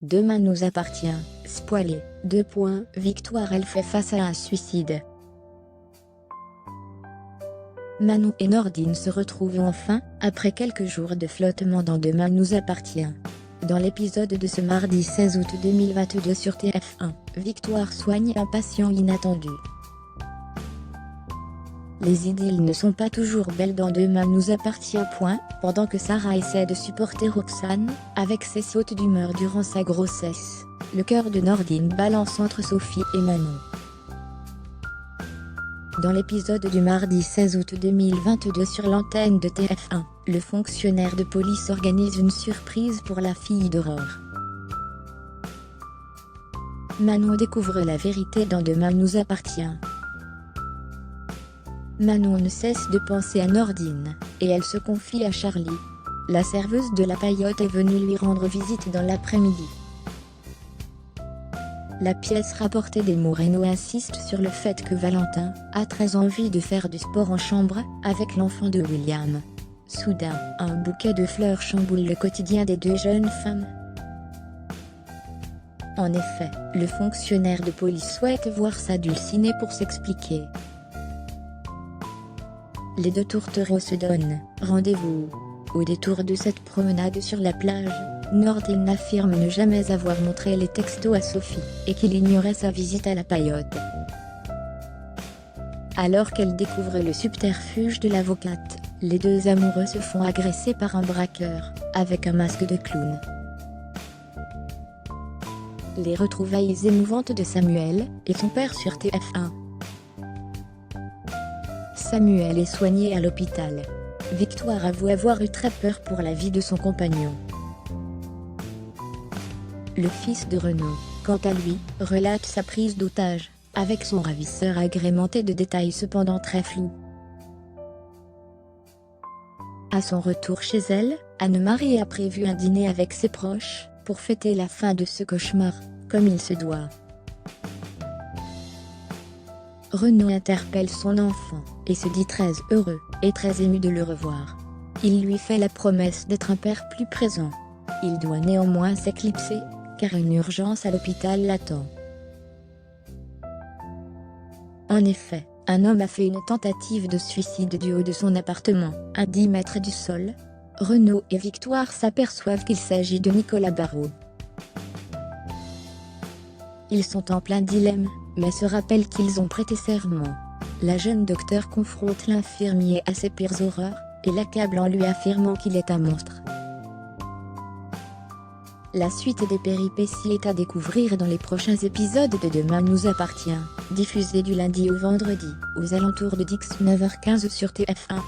Demain nous appartient, spoilé, Victoire elle fait face à un suicide. Manon et Nordine se retrouvent enfin, après quelques jours de flottement dans Demain nous appartient. Dans l'épisode de ce mardi 16 août 2022 sur TF1, Victoire soigne un patient inattendu. Les idylles ne sont pas toujours belles dans Demain nous appartient. Pendant que Sarah essaie de supporter Roxane, avec ses sautes d'humeur durant sa grossesse, le cœur de Nordine balance entre Sophie et Manon. Dans l'épisode du mardi 16 août 2022 sur l'antenne de TF1, le fonctionnaire de police organise une surprise pour la fille d'Aurore. Manon découvre la vérité dans Demain nous appartient. Manon ne cesse de penser à Nordine, et elle se confie à Charlie. La serveuse de la Paillote est venue lui rendre visite dans l'après-midi. La pièce rapportait des mots. Reno insiste sur le fait que Valentin a très envie de faire du sport en chambre avec l'enfant de William. Soudain, un bouquet de fleurs chamboule le quotidien des deux jeunes femmes. En effet, le fonctionnaire de police souhaite voir sa dulcinée pour s'expliquer. Les deux tourtereaux se donnent rendez-vous. Au détour de cette promenade sur la plage, Nordine affirme ne jamais avoir montré les textos à Sophie, et qu'il ignorait sa visite à la Paillote. Alors qu'elle découvre le subterfuge de l'avocate, les deux amoureux se font agresser par un braqueur, avec un masque de clown. Les retrouvailles émouvantes de Samuel et son père sur TF1. Samuel est soigné à l'hôpital. Victoire avoue avoir eu très peur pour la vie de son compagnon. Le fils de Renaud, quant à lui, relate sa prise d'otage, avec son ravisseur agrémenté de détails cependant très flous. À son retour chez elle, Anne-Marie a prévu un dîner avec ses proches, pour fêter la fin de ce cauchemar, comme il se doit. Renaud interpelle son enfant, et se dit très heureux, et très ému de le revoir. Il lui fait la promesse d'être un père plus présent. Il doit néanmoins s'éclipser, car une urgence à l'hôpital l'attend. En effet, un homme a fait une tentative de suicide du haut de son appartement, à 10 mètres du sol. Renaud et Victoire s'aperçoivent qu'il s'agit de Nicolas Barrault. Ils sont en plein dilemme, mais se rappellent qu'ils ont prêté serment. La jeune docteure confronte l'infirmier à ses pires horreurs, et l'accable en lui affirmant qu'il est un monstre. La suite des péripéties est à découvrir dans les prochains épisodes de Demain nous appartient, diffusés du lundi au vendredi, aux alentours de 9h15 sur TF1.